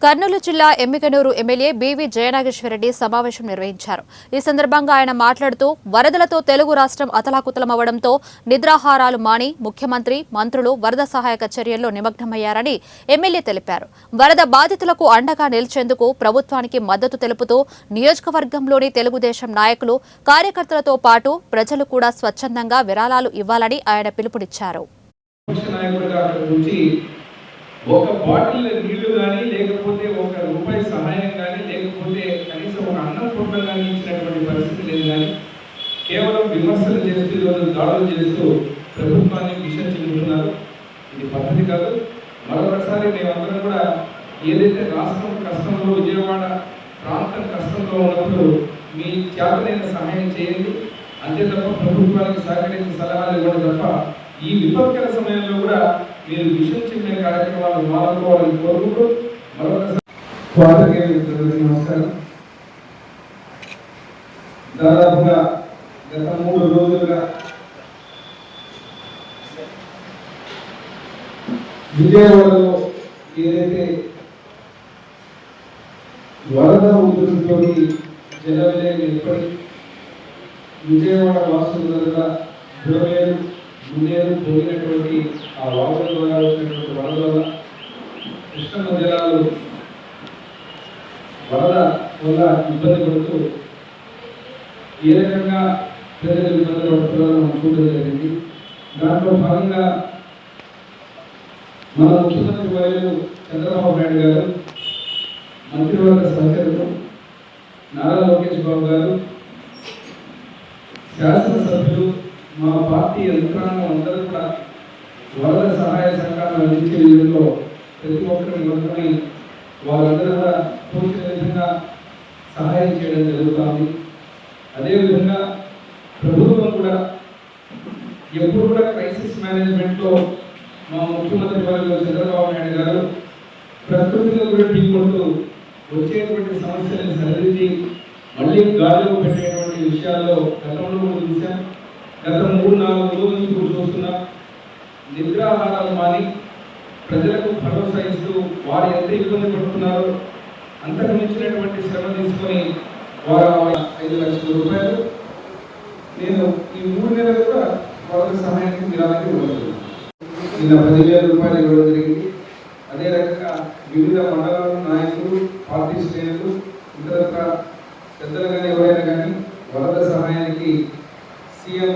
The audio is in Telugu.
కర్నూలు జిల్లా ఎమ్మిగనూరు ఎమ్మెల్యే బీవీ జయనాగేశ్వరరెడ్డి సమావేశం నిర్వహించారు. ఈ సందర్భంగా ఆయన మాట్లాడుతూ వరదలతో తెలుగు రాష్ట్రం అతలాకుతలమవడంతో నిద్రాహారాలు మాని ముఖ్యమంత్రి, మంత్రులు వరద సహాయక చర్యల్లో నిమగ్నమయ్యారని ఎమ్మెల్యే తెలిపారు. వరద బాధితులకు అండగా నిలిచేందుకు ప్రభుత్వానికి మద్దతు తెలుపుతూ నియోజకవర్గంలోని తెలుగుదేశం నాయకులు, కార్యకర్తలతో పాటు ప్రజలు కూడా స్వచ్ఛందంగా విరాళాలు ఇవ్వాలని ఆయన పిలుపునిచ్చారు. ఒక బాటిల్ నీళ్లు కానీ లేకపోతే ఒక రూపాయి సహాయం కానీ లేకపోతే కనీసం ఒక అన్నం పొట్టం కానీ ఇచ్చినటువంటి పరిస్థితి లేదు. కానీ కేవలం విమర్శలు చేస్తూ ఈరోజు దాడులు చేస్తూ ప్రభుత్వాన్ని విషయం చెబుతున్నారు. ఇది పద్ధతి కాదు. మరొకసారి మేమందరం కూడా ఏదైతే రాష్ట్రం కష్టంలో, విజయవాడ ప్రాంతం కష్టంలో ఉన్నప్పుడు మీ చేతనైన సహాయం చేయండి, అంతే తప్ప ప్రభుత్వానికి సహకరించి సలహాలు ఇవ్వడం తప్ప ఈ విపత్కర సమయంలో కూడా మీరు విషయం చెప్పే కార్యక్రమాలు మానుకోవాలని కోరుకుంటూ మరొకసారి నమస్కారం. దాదాపుగా గత 3 రోజులుగా విజయవాడలో ఏదైతే వరద ఉధృతితో జలవిలయం ఏర్పడి విజయవాడ వాసుల దగ్గర పోయినటువంటి ఆ వాగుల ద్వారా వచ్చినటువంటి వరద వల్ల కృష్ణ జలాలు వరద వల్ల ఇబ్బంది పడుతూ ఏ రకంగా ప్రజలు ఇబ్బంది పడుతున్నారో మనం చూడడం జరిగింది. దాంట్లో భాగంగా మన ముఖ్యమంత్రి వర్యులు చంద్రబాబు నాయుడు గారు, మంత్రివర్గ సహచరులు నారా లోకేష్ బాబు గారు, శాసనసభ్యులు, మా పార్టీ యంత్రాంగం అందరూ కూడా వరద సహాయ సహకారాలు అందించే విధంలో ప్రతి ఒక్కరిని నిలబడి వారందరూ కూడా తోచిన విధంగా సహాయం చేయడం జరుగుతుంది. అదేవిధంగా ప్రభుత్వం కూడా ఎప్పుడు కూడా క్రైసిస్ మేనేజ్మెంట్లో మా ముఖ్యమంత్రి వర్యులు చంద్రబాబు నాయుడు గారు ప్రకృతిలో కూడా ఢీకొడుతూ వచ్చేటువంటి సమస్యలను సరిదిద్ది మళ్ళీ గాలిలో పెట్టేటువంటి విషయాల్లో గతంలో కూడా చూసాం. గత 3-4 రోజుల నుంచి కూడా చూస్తున్నాం. నిద్రాహారాలు మాని ప్రజలకు భరోసా ఇస్తూ వారు ఎంత ఇబ్బంది పడుతున్నారో అంతకు మించినటువంటి శ్రమ తీసుకొని వారు 5 లక్షల రూపాయలు నేను ఈ 3 నెలలు కూడా వాళ్ళకి సహాయానికి విరాళానికి ఇవ్వగలను. నిన్న 10,000 రూపాయలు ఇవ్వడం జరిగింది. అదే రకంగా వివిధ మండలాల నాయకులు, పార్టీ శ్రేణులు, ఇతర పెద్దలు కానీ ఎవరైనా కానీ వరద సహాయానికి సీఎం